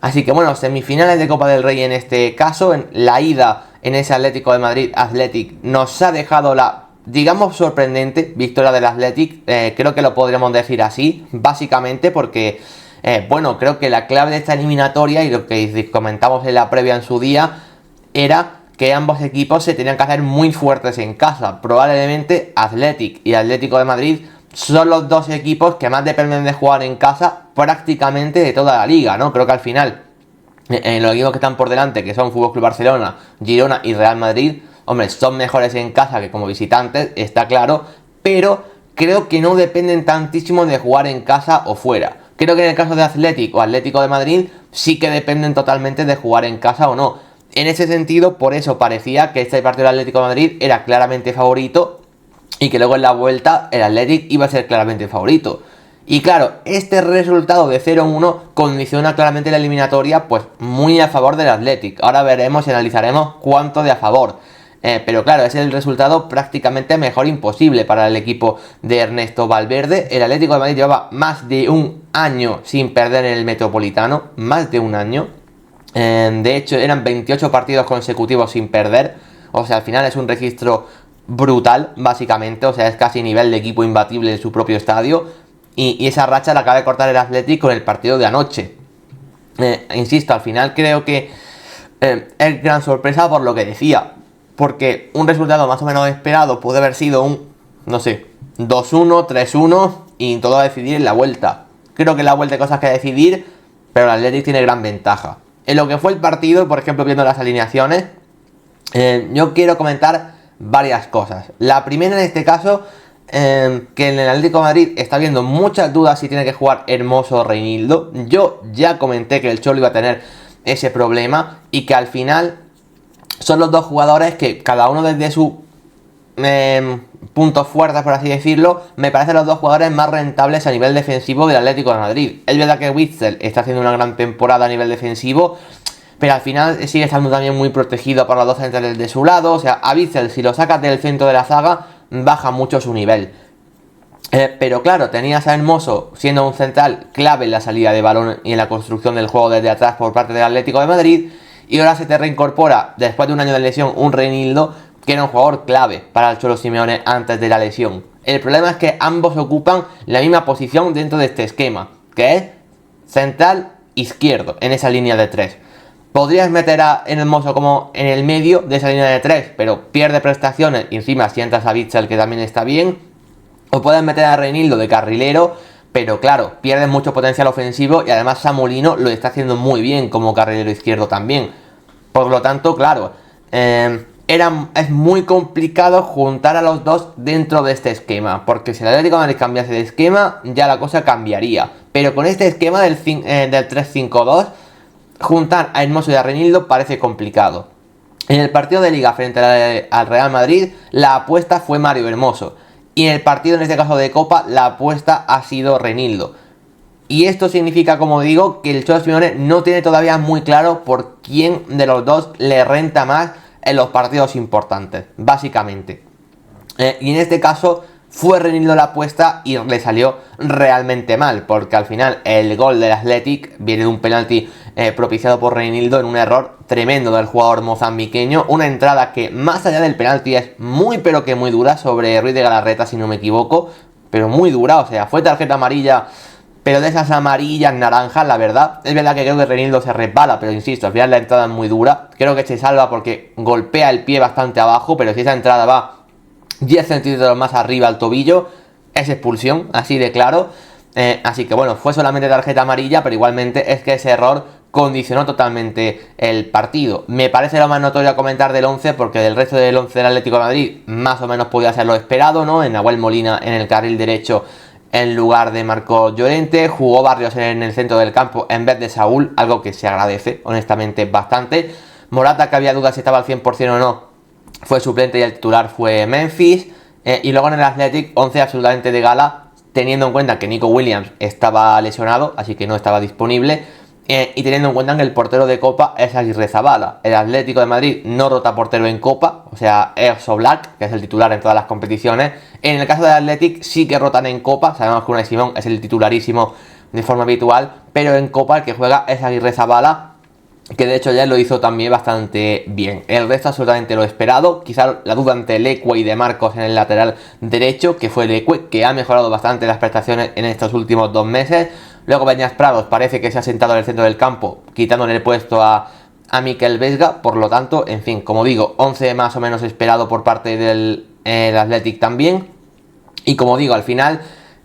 Así que bueno, semifinales de Copa del Rey en este caso. En la ida en ese Atlético de Madrid Athletic nos ha dejado la, digamos, sorprendente victoria del Athletic. Creo que lo podríamos decir así, básicamente porque, bueno, creo que la clave de esta eliminatoria, y lo que comentamos en la previa en su día, era que ambos equipos se tenían que hacer muy fuertes en casa. Probablemente Athletic y Atlético de Madrid son los dos equipos que más dependen de jugar en casa prácticamente de toda la liga, ¿no? Creo que al final, los equipos que están por delante, que son Fútbol Club Barcelona, Girona y Real Madrid, hombre, son mejores en casa que como visitantes, está claro, pero creo que no dependen tantísimo de jugar en casa o fuera. Creo que en el caso de Athletic o Atlético de Madrid sí que dependen totalmente de jugar en casa o no. En ese sentido, por eso parecía que este partido del Atlético de Madrid era claramente favorito y que luego en la vuelta el Athletic iba a ser claramente favorito. Y claro, este resultado de 0-1 condiciona claramente la eliminatoria, pues muy a favor del Athletic. Ahora veremos y analizaremos cuánto de a favor. Pero claro, es el resultado prácticamente mejor imposible para el equipo de Ernesto Valverde. El Atlético de Madrid llevaba más de un año sin perder en el Metropolitano, más de un año. De hecho, eran 28 partidos consecutivos sin perder. O sea, al final es un registro brutal, básicamente. O sea, es casi nivel de equipo imbatible de su propio estadio. Y esa racha la acaba de cortar el Athletic con el partido de anoche. Insisto, al final creo que es gran sorpresa por lo que decía. Porque un resultado más o menos esperado puede haber sido un, no sé, 2-1, 3-1 y todo a decidir en la vuelta. Creo que en la vuelta hay cosas que decidir, pero el Athletic tiene gran ventaja. En lo que fue el partido, por ejemplo, viendo las alineaciones, yo quiero comentar varias cosas. La primera en este caso, que en el Atlético de Madrid está habiendo muchas dudas si tiene que jugar Hermoso o Reinildo. Yo ya comenté que el Cholo iba a tener ese problema y que al final son los dos jugadores que cada uno desde su puntos fuertes, por así decirlo, me parecen los dos jugadores más rentables a nivel defensivo del Atlético de Madrid. Es verdad que Witsel está haciendo una gran temporada a nivel defensivo, pero al final sigue estando también muy protegido por los dos centrales de su lado. O sea, a Witsel, si lo sacas del centro de la zaga, baja mucho su nivel. Pero claro, tenías a Hermoso siendo un central clave en la salida de balón y en la construcción del juego desde atrás por parte del Atlético de Madrid. Y ahora se te reincorpora, después de un año de lesión, un Reinildo, que era un jugador clave para el Cholo Simeone antes de la lesión. El problema es que ambos ocupan la misma posición dentro de este esquema, que es central izquierdo, en esa línea de 3. Podrías meter a Hermoso como en el medio de esa línea de 3, pero pierde prestaciones y encima sientas a Witsel, que también está bien. O puedes meter a Reinildo de carrilero, pero claro, pierde mucho potencial ofensivo y además Samulino lo está haciendo muy bien como carrilero izquierdo también. Por lo tanto, claro, es muy complicado juntar a los dos dentro de este esquema, porque si el Atlético de Madrid cambiase de esquema, ya la cosa cambiaría. Pero con este esquema del 3-5-2, juntar a Hermoso y a Reinildo parece complicado. En el partido de Liga frente al Real Madrid, la apuesta fue Mario Hermoso. Y en el partido, en este caso de Copa, la apuesta ha sido Reinildo. Y esto significa, como digo, que el Cholo Simeone no tiene todavía muy claro por quién de los dos le renta más en los partidos importantes, básicamente. Y en este caso fue Reinildo la apuesta y le salió realmente mal, porque al final el gol del Athletic viene de un penalti propiciado por Reinildo en un error tremendo del jugador mozambiqueño. Una entrada que, más allá del penalti, es muy pero que muy dura sobre Ruiz de Galarreta, si no me equivoco, pero muy dura. O sea, fue tarjeta amarilla, pero de esas amarillas naranjas, la verdad. Es verdad que creo que Reinildo se resbala, pero insisto, al final la entrada es muy dura. Creo que se salva porque golpea el pie bastante abajo, pero si esa entrada va 10 centímetros más arriba al tobillo, es expulsión, así de claro. Así que bueno, fue solamente tarjeta amarilla, pero igualmente es que ese error condicionó totalmente el partido. Me parece lo más notorio a comentar del 11, porque del resto del 11 del Atlético de Madrid más o menos podía ser lo esperado, ¿no? En Nahuel Molina en el carril derecho en lugar de Marcos Llorente, jugó Barrios en el centro del campo en vez de Saúl, algo que se agradece honestamente bastante. Morata, que había dudas si estaba al 100% o no, fue suplente y el titular fue Memphis. Y luego en el Athletic, 11 absolutamente de gala, teniendo en cuenta que Nico Williams estaba lesionado, así que no estaba disponible. Y teniendo en cuenta que el portero de Copa es Aguirrezabala. El Atlético de Madrid no rota portero en Copa, o sea, es Oblak, que es el titular en todas las competiciones. En el caso del Athletic sí que rotan en Copa, sabemos que Unai Simón es el titularísimo de forma habitual, pero en Copa el que juega es Aguirrezabala, que de hecho ya lo hizo también bastante bien. El resto absolutamente lo esperado, quizá la duda entre Leque y De Marcos en el lateral derecho, que fue Leque, que ha mejorado bastante las prestaciones en estos últimos 2 meses. Luego Beñat Prados parece que se ha sentado en el centro del campo, quitándole el puesto a Mikel Vesga, por lo tanto, en fin, como digo, 11 más o menos esperado por parte del Athletic también. Y como digo, al final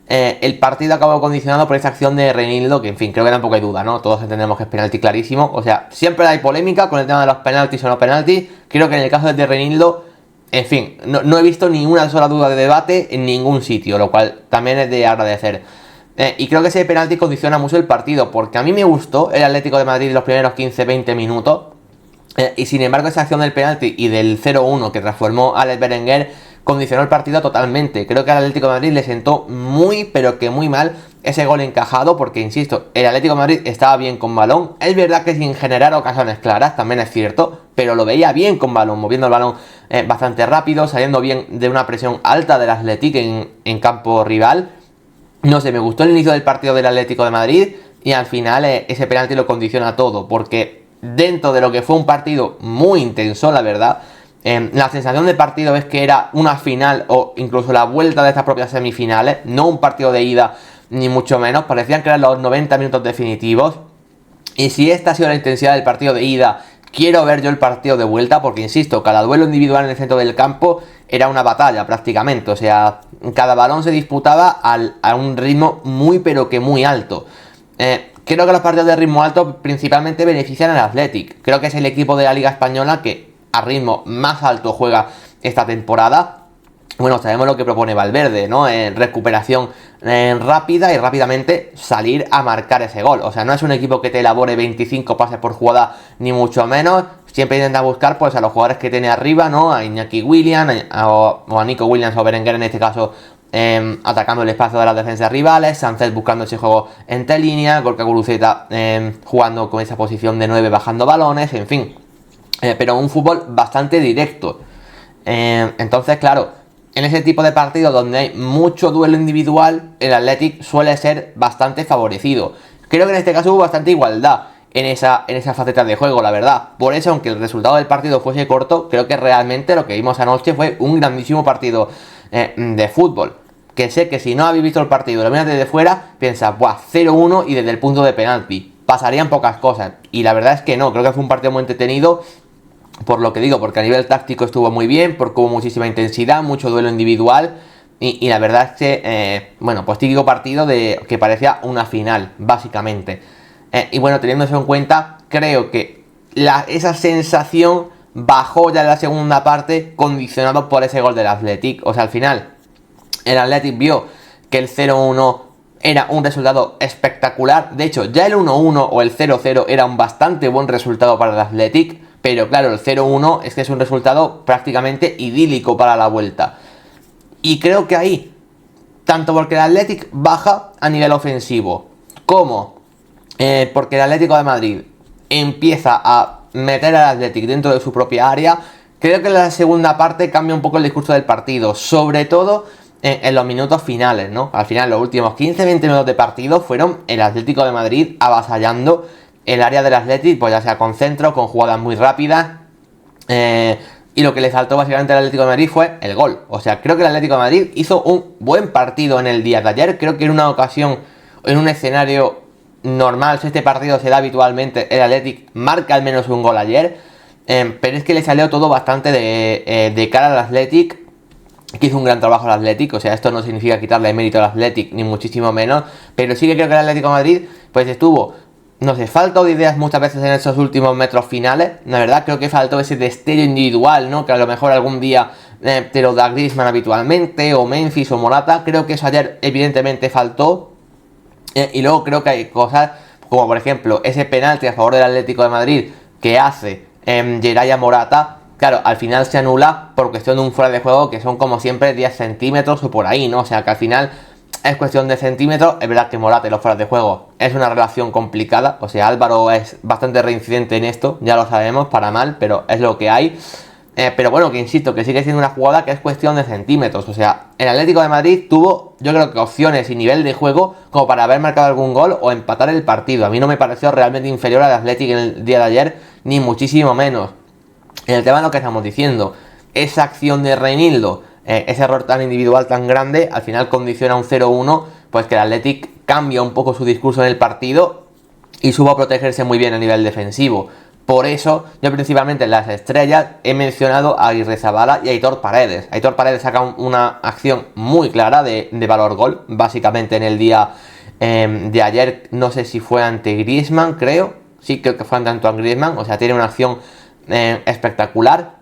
el partido acabó condicionado por esa acción de Reinildo, que en fin, creo que tampoco hay duda, ¿no? Todos entendemos que es penalti clarísimo. O sea, siempre hay polémica con el tema de los penaltis o no penaltis. Creo que en el caso de Reinildo, en fin, no he visto ni una sola duda de debate en ningún sitio, lo cual también es de agradecer. Y creo que ese penalti condiciona mucho el partido, porque a mí me gustó el Atlético de Madrid los primeros 15-20 minutos. Y sin embargo esa acción del penalti y del 0-1 que transformó a Alex Berenguer condicionó el partido totalmente. Creo que al Atlético de Madrid le sentó muy pero que muy mal ese gol encajado, porque insisto, el Atlético de Madrid estaba bien con balón. Es verdad que sin generar ocasiones claras, también es cierto, pero lo veía bien con balón, moviendo el balón bastante rápido, saliendo bien de una presión alta del Atlético en campo rival. No sé, me gustó el inicio del partido del Atlético de Madrid y al final ese penalti lo condiciona todo, porque dentro de lo que fue un partido muy intenso, la verdad, la sensación del partido es que era una final o incluso la vuelta de estas propias semifinales, no un partido de ida ni mucho menos, parecían que eran los 90 minutos definitivos. Y si esta ha sido la intensidad del partido de ida, quiero ver yo el partido de vuelta, porque insisto, cada duelo individual en el centro del campo era una batalla prácticamente, o sea, cada balón se disputaba a un ritmo muy pero que muy alto. Creo que los partidos de ritmo alto principalmente benefician al Athletic. Creo que es el equipo de la Liga Española que a ritmo más alto juega esta temporada. Bueno, sabemos lo que propone Valverde, ¿no? Recuperación rápida y rápidamente salir a marcar ese gol. O sea, no es un equipo que te elabore 25 pases por jugada, ni mucho menos. Siempre intenta buscar pues a los jugadores que tiene arriba, ¿no? A Iñaki Williams, o a Nico Williams o Berenguer en este caso, atacando el espacio de las defensas rivales. Sánchez buscando ese juego entre líneas. Gorka Guruceta jugando con esa posición de 9, bajando balones, en fin. Pero un fútbol bastante directo. Entonces, claro, en ese tipo de partidos donde hay mucho duelo individual, el Athletic suele ser bastante favorecido. Creo que en este caso hubo bastante igualdad en esa faceta de juego, la verdad. Por eso, aunque el resultado del partido fuese corto, creo que realmente lo que vimos anoche fue un grandísimo partido de fútbol. Que sé que si no habéis visto el partido, lo miras desde fuera, piensas, ¡buah! 0-1 y desde el punto de penalti. Pasarían pocas cosas. Y la verdad es que no, creo que fue un partido muy entretenido. Por lo que digo, porque a nivel táctico estuvo muy bien, porque hubo muchísima intensidad, mucho duelo individual. Y la verdad es que, bueno, pues típico partido que parecía una final, básicamente. Y bueno, teniendo eso en cuenta, creo que esa sensación bajó ya en la segunda parte, condicionado por ese gol del Athletic. O sea, al final, el Athletic vio que el 0-1 era un resultado espectacular. De hecho, ya el 1-1 o el 0-0 era un bastante buen resultado para el Athletic. Pero claro, el 0-1 es que es un resultado prácticamente idílico para la vuelta. Y creo que ahí, tanto porque el Athletic baja a nivel ofensivo, como porque el Atlético de Madrid empieza a meter al Athletic dentro de su propia área, creo que en la segunda parte cambia un poco el discurso del partido. Sobre todo en los minutos finales, ¿no? Al final, los últimos 15-20 minutos de partido fueron el Atlético de Madrid avasallando el área del Athletic, pues ya sea con centro, con jugadas muy rápidas. Y lo que le faltó básicamente al Atlético de Madrid fue el gol. O sea, creo que el Atlético de Madrid hizo un buen partido en el día de ayer. Creo que en una ocasión, en un escenario normal, si este partido se da habitualmente, el Athletic marca al menos un gol ayer. Pero es que le salió todo bastante de cara al Athletic, que hizo un gran trabajo el Athletic. O sea, esto no significa quitarle mérito al Athletic, ni muchísimo menos. Pero sí que creo que el Atlético de Madrid pues estuvo, no sé, falta de ideas muchas veces en esos últimos metros finales. La verdad, creo que faltó ese destello individual, ¿no? Que a lo mejor algún día te lo da Griezmann habitualmente, o Memphis o Morata. Creo que eso ayer evidentemente faltó. Y luego creo que hay cosas como, por ejemplo, ese penalti a favor del Atlético de Madrid que hace Geray Morata. Claro, al final se anula por cuestión de un fuera de juego que son como siempre 10 centímetros o por ahí, ¿no? O sea que al final es cuestión de centímetros. Es verdad que Morata y los fueras de juego es una relación complicada. O sea, Álvaro es bastante reincidente en esto, ya lo sabemos, para mal, pero es lo que hay. Pero bueno, que insisto, que sigue siendo una jugada que es cuestión de centímetros. O sea, el Atlético de Madrid tuvo, yo creo que opciones y nivel de juego como para haber marcado algún gol o empatar el partido. A mí no me pareció realmente inferior al Atlético en el día de ayer, ni muchísimo menos. En el tema de lo que estamos diciendo, esa acción de Reinildo, ese error tan individual, tan grande, al final condiciona un 0-1, pues que el Atlético cambia un poco su discurso en el partido y supo protegerse muy bien a nivel defensivo. Por eso, yo principalmente en las estrellas he mencionado a Irrezabala y a Aitor Paredes. Aitor Paredes saca una acción muy clara de valor gol, básicamente en el día de ayer, no sé si fue ante Griezmann, creo. Sí, creo que fue ante Antoine Griezmann, o sea, tiene una acción espectacular.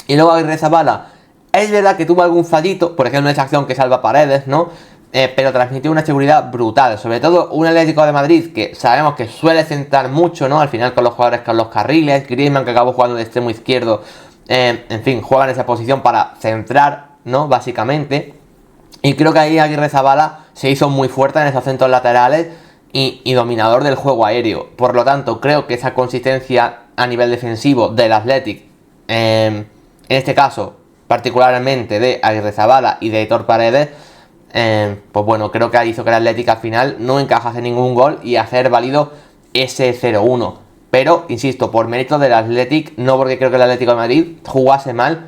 Y luego a Irrezabala, es verdad que tuvo algún fallito, por ejemplo, esa acción que salva Paredes, ¿no? Pero transmitió una seguridad brutal, sobre todo un Atlético de Madrid que sabemos que suele centrar mucho, ¿no? Al final con los jugadores con los carriles, Griezmann que acabó jugando de extremo izquierdo, en fin, juega en esa posición para centrar, ¿no? Básicamente. Y creo que ahí Aguirrezabala se hizo muy fuerte en esos centros laterales y dominador del juego aéreo. Por lo tanto, creo que esa consistencia a nivel defensivo del Athletic, en este caso, particularmente de Aguirrezabala y de Aitor Paredes, pues bueno, creo que hizo que el Atlético al final no encajase ningún gol y hacer válido ese 0-1. Pero, insisto, por mérito del Atlético, no porque creo que el Atlético de Madrid jugase mal,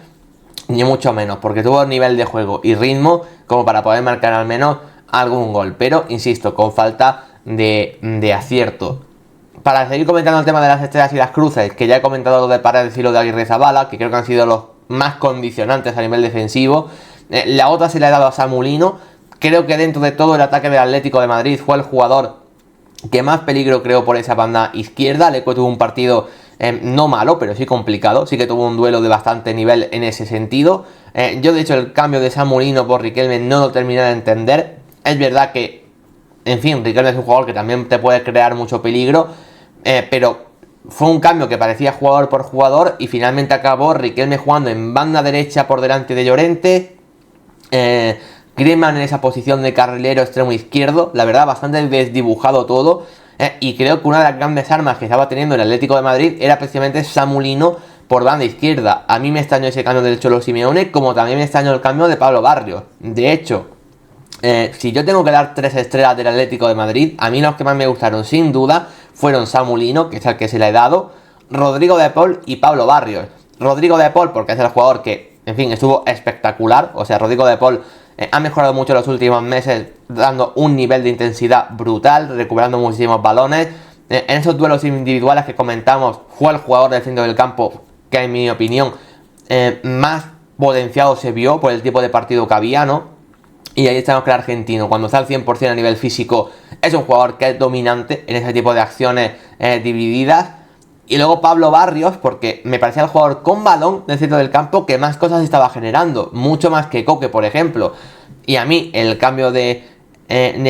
ni mucho menos, porque tuvo nivel de juego y ritmo como para poder marcar al menos algún gol. Pero, insisto, con falta de acierto. Para seguir comentando el tema de las estrellas y las cruces, que ya he comentado lo de Paredes y lo de Aguirrezabala, que creo que han sido los más condicionantes a nivel defensivo. La otra se la he dado a Samu Lino. Creo que dentro de todo el ataque del Atlético de Madrid fue el jugador que más peligro creó por esa banda izquierda. Leco tuvo un partido no malo, pero sí complicado. Sí que tuvo un duelo de bastante nivel en ese sentido. Yo de hecho el cambio de Samu Lino por Riquelme no lo terminé de entender. Es verdad que, en fin, Riquelme es un jugador que también te puede crear mucho peligro. Pero fue un cambio que parecía jugador por jugador y finalmente acabó Riquelme jugando en banda derecha por delante de Llorente. Griezmann en esa posición de carrilero extremo izquierdo, la verdad bastante desdibujado todo, y creo que una de las grandes armas que estaba teniendo el Atlético de Madrid era precisamente Samu Lino por banda izquierda. A mí me extrañó ese cambio del Cholo Simeone, como también me extrañó el cambio de Pablo Barrios. De hecho, si yo tengo que dar 3 estrellas del Atlético de Madrid, a mí los que más me gustaron sin duda fueron Samu Lino, que es el que se le he dado, Rodrigo de Paul y Pablo Barrios. Rodrigo de Paul porque es el jugador que, en fin, estuvo espectacular. O sea, Rodrigo de Paul ha mejorado mucho en los últimos meses, dando un nivel de intensidad brutal, recuperando muchísimos balones. En esos duelos individuales que comentamos, fue el jugador del centro del campo que, en mi opinión, más potenciado se vio por el tipo de partido que había, ¿no? Y ahí estamos que el argentino, cuando está al 100% a nivel físico, es un jugador que es dominante en ese tipo de acciones divididas. Y luego Pablo Barrios, porque me parecía el jugador con balón del centro del campo que más cosas estaba generando, mucho más que Coque, por ejemplo. Y a mí el cambio de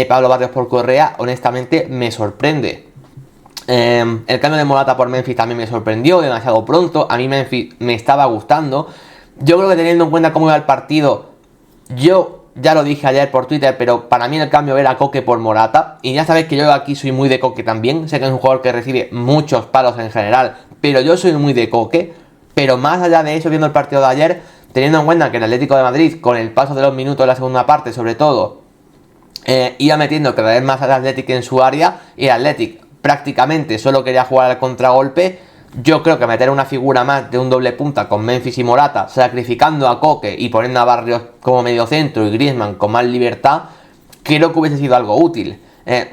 Pablo Barrios por Correa, honestamente, me sorprende. El cambio de Morata por Memphis también me sorprendió demasiado pronto. A mí Memphis me estaba gustando. Yo creo que teniendo en cuenta cómo iba el partido, yo ya lo dije ayer por Twitter, pero para mí el cambio era Coque por Morata. Y ya sabéis que yo aquí soy muy de Coque también. Sé que es un jugador que recibe muchos palos en general, pero yo soy muy de Coque. Pero más allá de eso, viendo el partido de ayer, teniendo en cuenta que el Atlético de Madrid, con el paso de los minutos de la segunda parte, sobre todo, iba metiendo cada vez más al Athletic en su área, y el Athletic prácticamente solo quería jugar al contragolpe. Yo creo que meter una figura más de un doble punta con Memphis y Morata, sacrificando a Coque y poniendo a Barrios como medio centro y Griezmann con más libertad, creo que hubiese sido algo útil.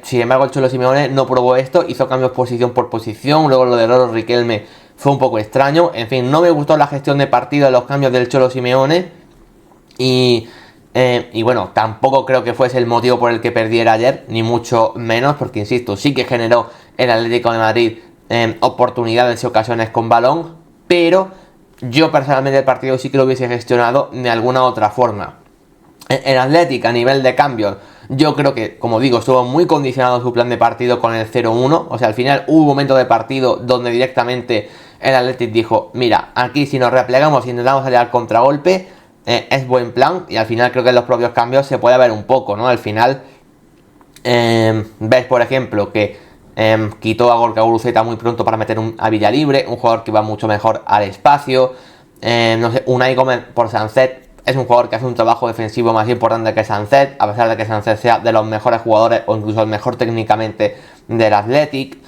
Sin embargo, el Cholo Simeone no probó esto, hizo cambios posición por posición. Luego lo de Loro Riquelme fue un poco extraño. En fin, no me gustó la gestión de partido de los cambios del Cholo Simeone. Y bueno, tampoco creo que fuese el motivo por el que perdiera ayer, ni mucho menos, porque insisto, sí que generó el Atlético de Madrid oportunidades y ocasiones con balón, pero yo personalmente el partido sí que lo hubiese gestionado de alguna otra forma. El Athletic a nivel de cambios, yo creo que, como digo, estuvo muy condicionado su plan de partido con el 0-1. O sea, al final hubo un momento de partido donde directamente el Athletic dijo: mira, aquí si nos replegamos y intentamos salir al contragolpe, es buen plan. Y al final creo que en los propios cambios se puede ver un poco, ¿no? Al final ves, por ejemplo, que quitó a Gorka Guruceta muy pronto para meter a Villalibre, un jugador que va mucho mejor al espacio. no sé, Unai Gómez por Sancet es un jugador que hace un trabajo defensivo más importante que Sancet, a pesar de que Sancet sea de los mejores jugadores o incluso el mejor técnicamente del Athletic.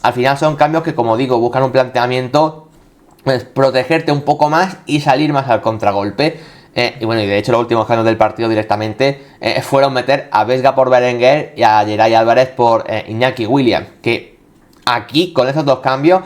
Al final son cambios que, como digo, buscan un planteamiento, pues protegerte un poco más y salir más al contragolpe. Y bueno, y de hecho los últimos cambios del partido directamente fueron meter a Vesga por Berenguer y a Geray Álvarez por Iñaki Williams, que aquí con esos dos cambios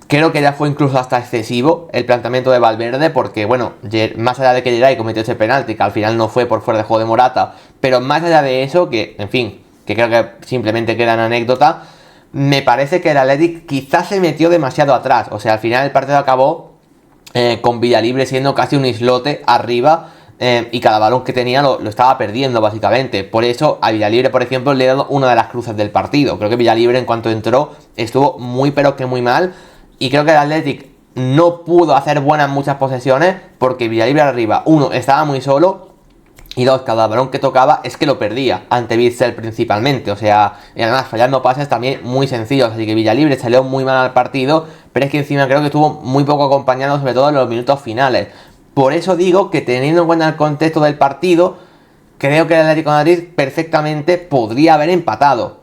creo que ya fue incluso hasta excesivo el planteamiento de Valverde, porque bueno, más allá de que Geray cometió ese penalti, que al final no fue por fuera de juego de Morata, pero más allá de eso, que en fin, que creo que simplemente queda en anécdota, me parece que el Athletic quizás se metió demasiado atrás. O sea, al final el partido acabó con Villalibre siendo casi un islote arriba, y cada balón que tenía lo estaba perdiendo básicamente. Por eso a Villalibre, por ejemplo, le he dado una de las cruces del partido. Creo que Villalibre en cuanto entró estuvo muy pero que muy mal, y creo que el Athletic no pudo hacer buenas muchas posesiones porque Villalibre arriba, uno, estaba muy solo, y dos, cada balón que tocaba es que lo perdía ante Witsel principalmente. O sea, y además fallando pases también muy sencillos. Así que Villalibre salió muy mal al partido, pero es que encima creo que estuvo muy poco acompañado, sobre todo en los minutos finales. Por eso digo que, teniendo en cuenta el contexto del partido, creo que el Atlético de Madrid perfectamente podría haber empatado.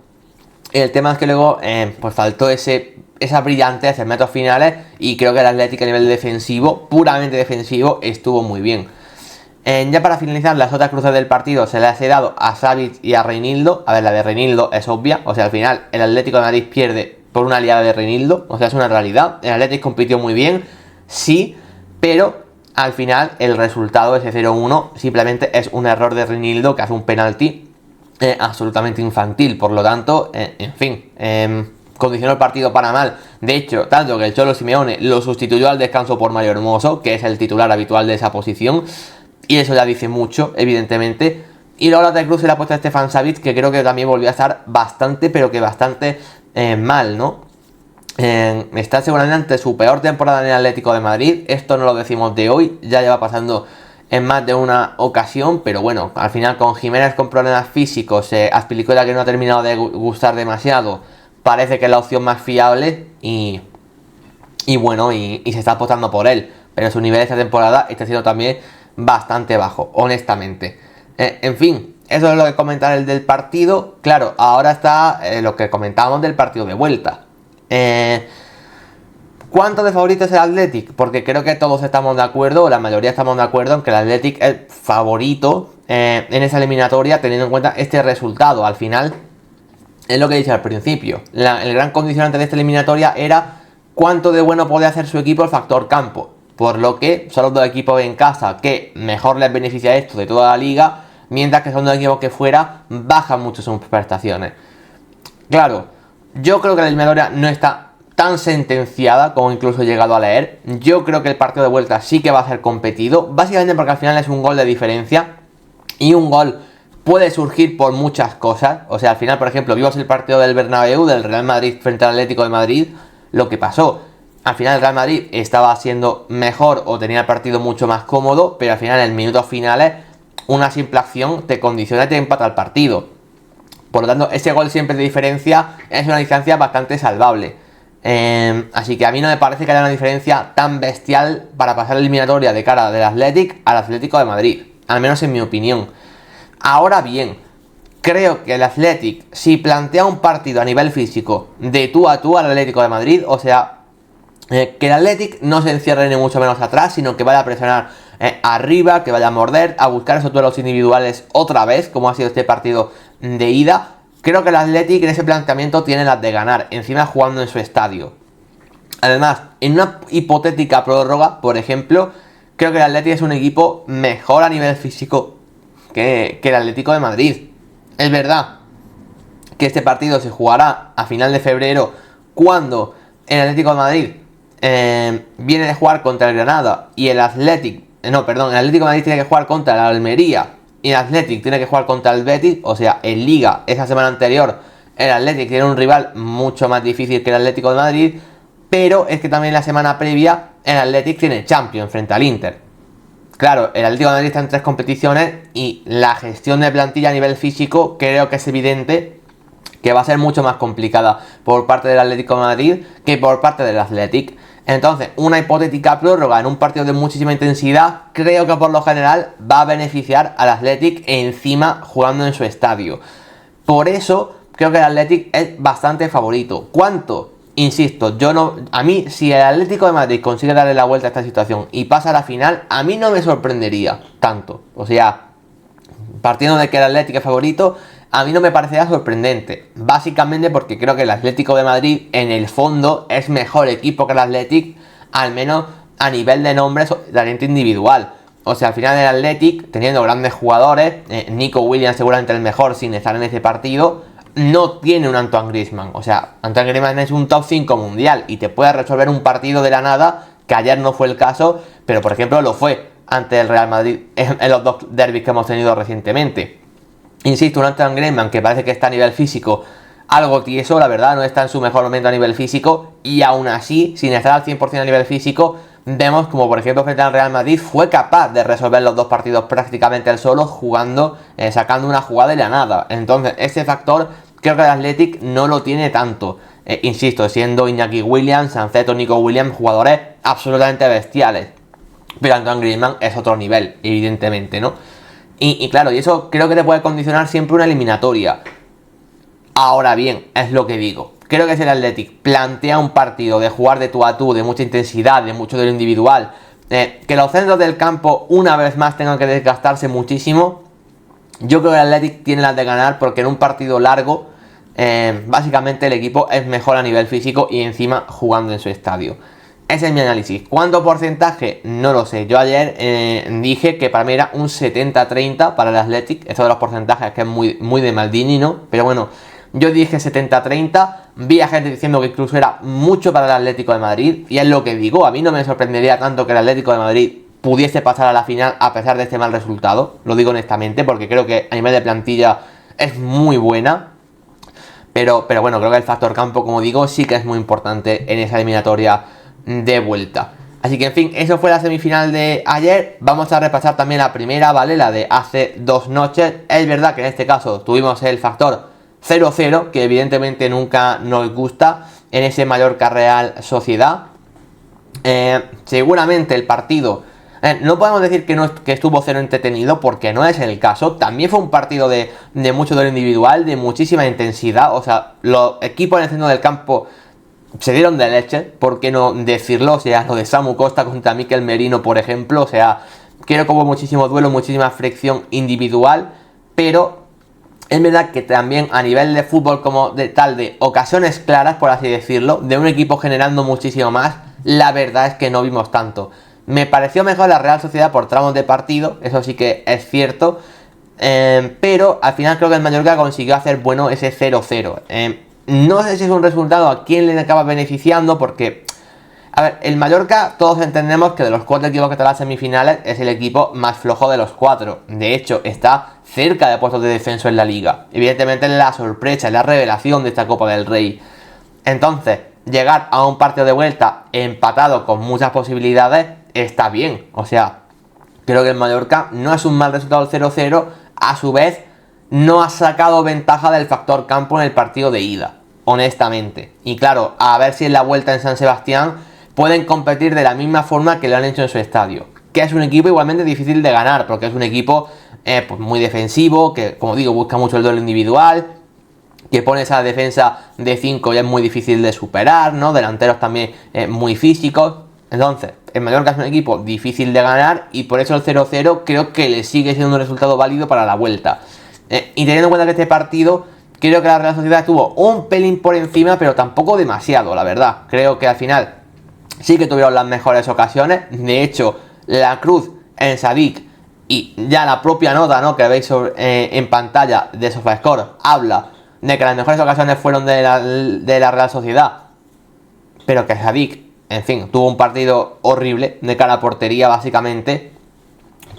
El tema es que luego pues faltó esa brillantez en metros finales, y creo que el Atlético a nivel defensivo, puramente defensivo, estuvo muy bien. Ya para finalizar, las otras cruces del partido se las he dado a Savic y a Reinildo. A ver, la de Reinildo es obvia. O sea, al final el Atlético de Madrid pierde por una liada de Reinildo. O sea, es una realidad. El Atlético compitió muy bien, sí, pero al final el resultado, ese 0-1, simplemente es un error de Reinildo que hace un penalti absolutamente infantil. Por lo tanto, en fin, condicionó el partido para mal. De hecho, tanto que el Cholo Simeone lo sustituyó al descanso por Mario Hermoso, que es el titular habitual de esa posición. Y eso ya dice mucho, evidentemente. Y luego la otra cruz se la ha puesto a Stefan Savic, que creo que también volvió a estar bastante, pero que bastante mal, ¿no? Está seguramente ante su peor temporada en el Atlético de Madrid. Esto no lo decimos de hoy, ya lleva pasando en más de una ocasión. Pero bueno, al final con Jiménez con problemas físicos, Azpilicueta que no ha terminado de gustar demasiado, parece que es la opción más fiable. Y bueno, y se está apostando por él. Pero su nivel de esta temporada está siendo también bastante bajo, honestamente. En fin, eso es lo que comentar el del partido. Claro, ahora está lo que comentábamos del partido de vuelta. ¿Cuánto de favorito es el Athletic? Porque creo que todos estamos de acuerdo, o la mayoría estamos de acuerdo en que el Athletic es favorito en esa eliminatoria, teniendo en cuenta este resultado. Al final, es lo que he dicho al principio, el gran condicionante de esta eliminatoria era cuánto de bueno puede hacer su equipo el factor campo. Por lo que son los dos equipos en casa que mejor les beneficia esto de toda la liga, mientras que son dos equipos que fuera bajan mucho sus prestaciones. Claro, yo creo que la eliminatoria no está tan sentenciada como incluso he llegado a leer. Yo creo que el partido de vuelta sí que va a ser competido, básicamente porque al final es un gol de diferencia, y un gol puede surgir por muchas cosas. O sea, al final, por ejemplo, vimos el partido del Bernabéu, del Real Madrid frente al Atlético de Madrid, lo que pasó. Al final el Real Madrid estaba siendo mejor o tenía el partido mucho más cómodo, pero al final en minutos finales una simple acción te condiciona y te empata el partido. Por lo tanto, ese gol siempre de diferencia es una distancia bastante salvable. Así que a mí no me parece que haya una diferencia tan bestial para pasar la eliminatoria de cara del Athletic al Atlético de Madrid, al menos en mi opinión. Ahora bien, creo que el Athletic, si plantea un partido a nivel físico de tú a tú al Atlético de Madrid, o sea, que el Athletic no se encierre ni mucho menos atrás, sino que vaya a presionar arriba, que vaya a morder, a buscar esos duelos individuales otra vez, como ha sido este partido de ida. Creo que el Athletic en ese planteamiento tiene las de ganar, encima jugando en su estadio. Además, en una hipotética prórroga, por ejemplo, creo que el Athletic es un equipo mejor a nivel físico que el Atlético de Madrid. Es verdad que este partido se jugará a final de febrero, cuando el Atlético de Madrid viene de jugar contra el Granada y el Atlético de Madrid tiene que jugar contra el Almería y el Athletic tiene que jugar contra el Betis. O sea, en Liga, esa semana anterior, el Athletic tiene un rival mucho más difícil que el Atlético de Madrid, pero es que también la semana previa el Athletic tiene Champions frente al Inter. Claro, el Atlético de Madrid está en 3 competiciones y la gestión de plantilla a nivel físico creo que es evidente que va a ser mucho más complicada por parte del Atlético de Madrid que por parte del Athletic. Entonces, una hipotética prórroga en un partido de muchísima intensidad, creo que por lo general va a beneficiar al Athletic encima jugando en su estadio. Por eso, creo que el Athletic es bastante favorito. ¿Cuánto? Insisto, a mí, si el Atlético de Madrid consigue darle la vuelta a esta situación y pasa a la final, a mí no me sorprendería tanto. O sea, partiendo de que el Atlético es favorito, a mí no me parecería sorprendente. Básicamente porque creo que el Atlético de Madrid, en el fondo, es mejor equipo que el Athletic, al menos a nivel de nombres o talento individual. O sea, al final el Athletic, teniendo grandes jugadores, Nico Williams seguramente el mejor sin estar en ese partido, no tiene un Antoine Griezmann. O sea, Antoine Griezmann es un top 5 mundial y te puede resolver un partido de la nada, que ayer no fue el caso, pero por ejemplo lo fue ante el Real Madrid en los dos derbis que hemos tenido recientemente. Insisto, un Antoine Griezmann que parece que está a nivel físico algo tieso, la verdad, no está en su mejor momento a nivel físico, y aún así, sin estar al 100% a nivel físico, vemos como por ejemplo frente al Real Madrid fue capaz de resolver los dos partidos prácticamente él solo, jugando, sacando una jugada de la nada. Entonces ese factor creo que el Athletic no lo tiene tanto. Insisto, siendo Iñaki Williams, Sanceto, Nico Williams jugadores absolutamente bestiales, pero Antoine Griezmann es otro nivel, evidentemente, ¿no? Y claro, y eso creo que te puede condicionar siempre una eliminatoria. Ahora bien, es lo que digo, creo que si el Athletic plantea un partido de jugar de tú a tú, de mucha intensidad, de mucho de lo individual, que los centros del campo una vez más tengan que desgastarse muchísimo, yo creo que el Athletic tiene las de ganar, porque en un partido largo, básicamente el equipo es mejor a nivel físico y encima jugando en su estadio. Ese es mi análisis. ¿Cuánto porcentaje? No lo sé. Yo ayer dije que para mí era un 70-30 para el Athletic. Esto de los porcentajes que es muy de Maldini, ¿no? Pero bueno, yo dije 70-30. Vi a gente diciendo que incluso era mucho para el Atlético de Madrid. Y es lo que digo. A mí no me sorprendería tanto que el Atlético de Madrid pudiese pasar a la final a pesar de este mal resultado. Lo digo honestamente, porque creo que a nivel de plantilla es muy buena. Pero bueno, creo que el factor campo, como digo, sí que es muy importante en esa eliminatoria de vuelta. Así que en fin, eso fue la semifinal de ayer. Vamos a repasar también la primera, ¿vale? La de hace 2 noches. Es verdad que en este caso tuvimos el factor 0-0, que evidentemente nunca nos gusta en ese Mallorca Real Sociedad. Seguramente el partido, no podemos decir que estuvo cero entretenido, porque no es el caso. También fue un partido de mucho de lo individual, de muchísima intensidad. O sea, los equipos en el centro del campo se dieron de leche, ¿por qué no decirlo? O sea, lo de Samu Costa contra Mikel Merino, por ejemplo. O sea, creo que hubo muchísimo duelo, muchísima fricción individual, pero es verdad que también a nivel de fútbol como de tal, de ocasiones claras, por así decirlo, de un equipo generando muchísimo más, la verdad es que no vimos tanto. Me pareció mejor la Real Sociedad por tramos de partido, eso sí que es cierto, pero al final creo que el Mallorca consiguió hacer bueno ese 0-0. No sé si es un resultado a quién le acaba beneficiando, porque, a ver, el Mallorca, todos entendemos que de los 4 equipos que están en las semifinales es el equipo más flojo de los 4. De hecho, está cerca de puestos de descenso en la liga. Evidentemente es la sorpresa, es la revelación de esta Copa del Rey. Entonces, llegar a un partido de vuelta empatado con muchas posibilidades está bien. O sea, creo que el Mallorca no es un mal resultado el 0-0, a su vez no ha sacado ventaja del factor campo en el partido de ida, honestamente. Y claro, a ver si en la vuelta en San Sebastián pueden competir de la misma forma que lo han hecho en su estadio. Que es un equipo igualmente difícil de ganar, porque es un equipo pues muy defensivo, que como digo busca mucho el duelo individual, que pone esa defensa de 5 y es muy difícil de superar, ¿no? Delanteros también muy físicos. Entonces, el Mallorca es un equipo difícil de ganar y por eso el 0-0 creo que le sigue siendo un resultado válido para la vuelta. Y teniendo en cuenta que este partido, creo que la Real Sociedad estuvo un pelín por encima, pero tampoco demasiado, la verdad. Creo que al final sí que tuvieron las mejores ocasiones. De hecho, la cruz en Sadik y ya la propia nota, ¿no?, que veis en pantalla de SofaScore habla de que las mejores ocasiones fueron de la Real Sociedad, pero que Sadik, en fin, tuvo un partido horrible de cara a portería, básicamente.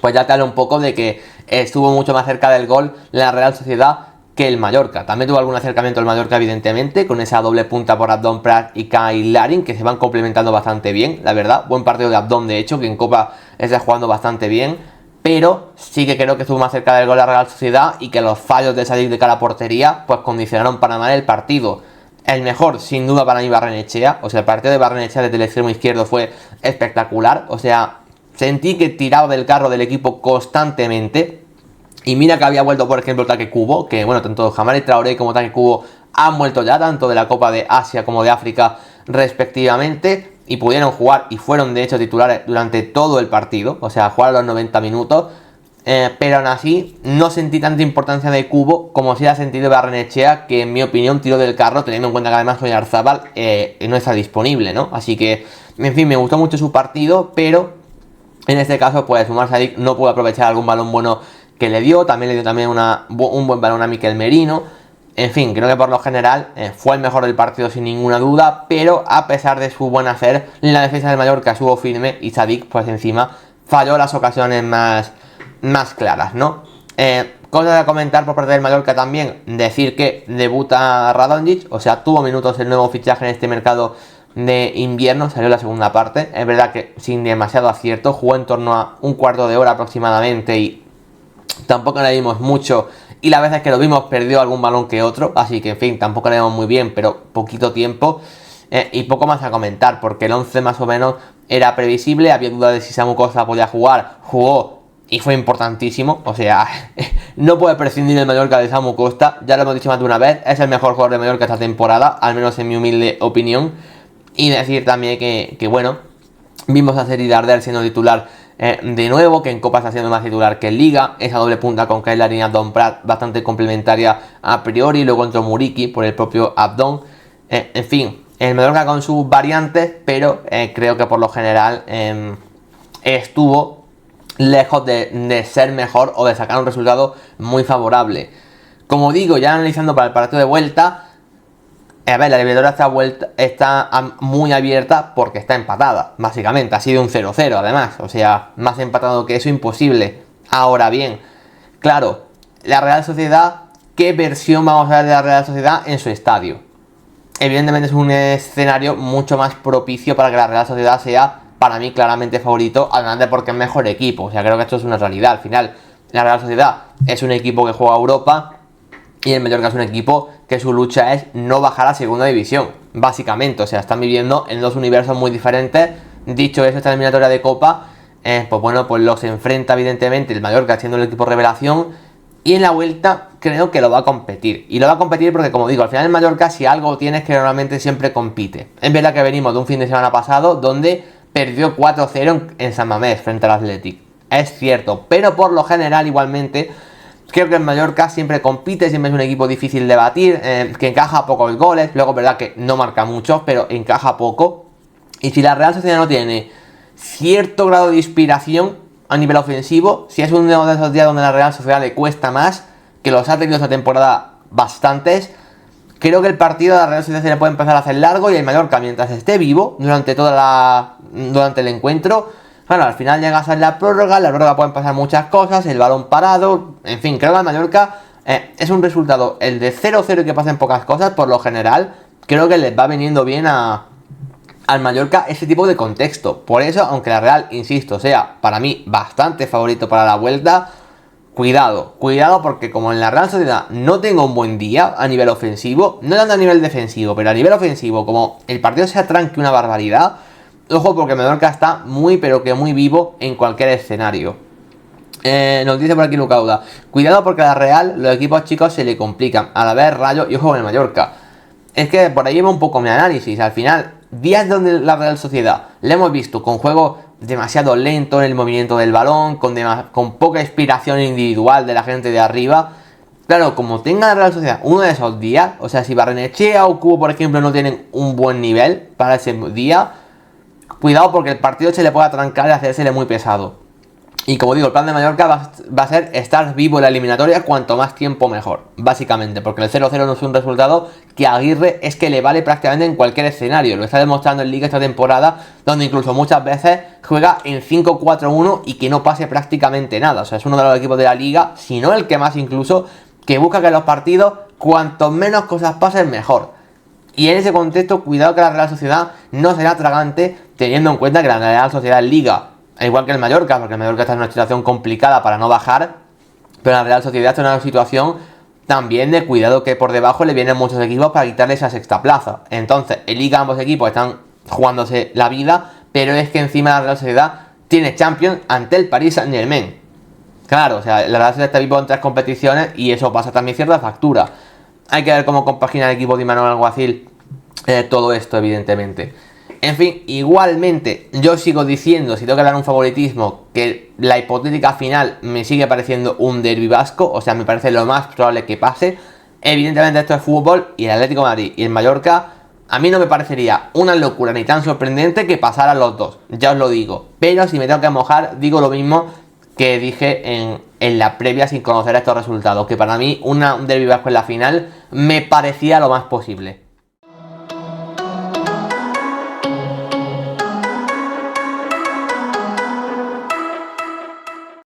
Pues ya te habla un poco de que estuvo mucho más cerca del gol la Real Sociedad que el Mallorca. También tuvo algún acercamiento el Mallorca, evidentemente, con esa doble punta por Abdón Prat y Kyle Larin, que se van complementando bastante bien, la verdad. Buen partido de Abdón, de hecho, que en Copa está jugando bastante bien. Pero sí que creo que estuvo más cerca del gol la Real Sociedad y que los fallos de salir de cara a portería pues condicionaron para mal el partido. El mejor, sin duda, para mí, Barrenechea. O sea, el partido de Barrenechea desde el extremo izquierdo fue espectacular. O sea, sentí que tiraba del carro del equipo constantemente. Y mira que había vuelto, por ejemplo, Take Kubo, que bueno, tanto Jamari Traoré como Take Kubo han vuelto ya, tanto de la Copa de Asia como de África respectivamente, y pudieron jugar y fueron de hecho titulares durante todo el partido, o sea, jugaron los 90 minutos, pero aún así no sentí tanta importancia de Kubo como si ha sentido Barrenechea, que en mi opinión tiró del carro, teniendo en cuenta que además Oyarzabal no está disponible, ¿no? Así que, en fin, me gustó mucho su partido, pero en este caso, pues Umar Sadik no pudo aprovechar algún balón bueno que le dio, también le dio también un buen balón a Mikel Merino. En fin, creo que por lo general fue el mejor del partido sin ninguna duda, pero a pesar de su buen hacer, la defensa del Mallorca estuvo firme y Sadik, pues encima, falló las ocasiones más claras, ¿no? Cosas a comentar por parte del Mallorca también, decir que debuta Radonjic, o sea, tuvo minutos el nuevo fichaje en este mercado de invierno, salió la segunda parte, es verdad que sin demasiado acierto, jugó en torno a un cuarto de hora aproximadamente y tampoco le vimos mucho, y las veces que lo vimos perdió algún balón que otro, así que en fin, tampoco le vimos muy bien, pero poquito tiempo, y poco más a comentar, porque el 11 más o menos era previsible, había dudas de si Samu Costa podía jugar, jugó y fue importantísimo, o sea, no puede prescindir el Mallorca de Samu Costa, ya lo hemos dicho más de una vez, es el mejor jugador de Mallorca esta temporada, al menos en mi humilde opinión, y decir también que bueno, vimos a Seri Darder siendo titular de nuevo, que en Copa está siendo más titular que en Liga, esa doble punta con Kyle Larin y Abdon Prat bastante complementaria a priori, luego entró Muriqi por el propio Abdon, en fin, el Mallorca con sus variantes, pero creo que por lo general estuvo lejos de ser mejor o de sacar un resultado muy favorable. Como digo, ya analizando para el partido de vuelta, a ver, la eliminatoria está muy abierta porque está empatada, básicamente. Ha sido un 0-0 además, o sea, más empatado que eso imposible. Ahora bien, claro, la Real Sociedad, ¿qué versión vamos a ver de la Real Sociedad en su estadio? Evidentemente es un escenario mucho más propicio para que la Real Sociedad sea, para mí, claramente favorito, además de porque es mejor equipo. O sea, creo que esto es una realidad. Al final, la Real Sociedad es un equipo que juega a Europa y el Mallorca es un equipo que su lucha es no bajar a segunda división, básicamente. O sea, están viviendo en dos universos muy diferentes. Dicho eso, esta eliminatoria de Copa, pues bueno, pues los enfrenta evidentemente el Mallorca siendo el equipo revelación, y en la vuelta creo que lo va a competir. Y lo va a competir porque, como digo, al final el Mallorca, si algo tiene, es que normalmente siempre compite. Es verdad que venimos de un fin de semana pasado donde perdió 4-0 en San Mamés frente al Athletic. Es cierto, pero por lo general igualmente creo que el Mallorca siempre compite, siempre es un equipo difícil de batir, que encaja pocos goles, luego es verdad que no marca muchos, pero encaja poco. Y si la Real Sociedad no tiene cierto grado de inspiración a nivel ofensivo, si es uno de esos días donde a la Real Sociedad le cuesta más, que los ha tenido esta temporada bastantes, creo que el partido de la Real Sociedad se le puede empezar a hacer largo, y el Mallorca, mientras esté vivo durante el encuentro, bueno, al final llegas a la prórroga pueden pasar muchas cosas, el balón parado, en fin, creo que el Mallorca es un resultado, el de 0-0 y que pasen pocas cosas, por lo general, creo que les va viniendo bien al Mallorca ese tipo de contexto. Por eso, aunque la Real, insisto, sea para mí bastante favorito para la vuelta, cuidado porque como en la Real Sociedad no tengo un buen día a nivel ofensivo, no tanto a nivel defensivo, pero a nivel ofensivo, como el partido se atranque una barbaridad, ojo, porque Mallorca está muy pero que muy vivo en cualquier escenario. Nos dice por aquí Lucauda, cuidado porque a la Real los equipos chicos se le complican, a la vez Rayo y ojo con el Mallorca. Es que por ahí va un poco mi análisis. Al final, días donde la Real Sociedad le hemos visto con juego demasiado lento en el movimiento del balón, con poca inspiración individual de la gente de arriba. Claro, como tenga la Real Sociedad uno de esos días, o sea, si Barrenechea o Kubo, por ejemplo, no tienen un buen nivel para ese día, cuidado porque el partido se le puede atrancar y hacérsele muy pesado. Y como digo, el plan de Mallorca va a ser estar vivo en la eliminatoria cuanto más tiempo mejor, básicamente, porque el 0-0 no es un resultado que a Aguirre es que le vale prácticamente en cualquier escenario. Lo está demostrando en Liga esta temporada, donde incluso muchas veces juega en 5-4-1 y que no pase prácticamente nada. O sea, es uno de los equipos de la Liga, si no el que más incluso, que busca que en los partidos cuanto menos cosas pasen mejor. Y en ese contexto, cuidado que la Real Sociedad no será tragante, teniendo en cuenta que la Real Sociedad en Liga, al igual que el Mallorca, porque el Mallorca está en una situación complicada para no bajar, pero la Real Sociedad está en una situación también de cuidado que por debajo le vienen muchos equipos para quitarle esa sexta plaza. Entonces, en Liga ambos equipos están jugándose la vida, pero es que encima la Real Sociedad tiene Champions ante el Paris Saint-Germain. Claro, o sea, la Real Sociedad está vivo en 3 competiciones y eso pasa también cierta factura. Hay que ver cómo compagina el equipo de Imanol Alguacil todo esto, evidentemente. En fin, igualmente, yo sigo diciendo, si tengo que dar un favoritismo, que la hipotética final me sigue pareciendo un derbi vasco, o sea, me parece lo más probable que pase. Evidentemente esto es fútbol y el Atlético de Madrid y el Mallorca, a mí no me parecería una locura ni tan sorprendente que pasaran los dos, ya os lo digo. Pero si me tengo que mojar, digo lo mismo que dije en la previa sin conocer estos resultados, que para mí un derbi vasco en la final me parecía lo más posible.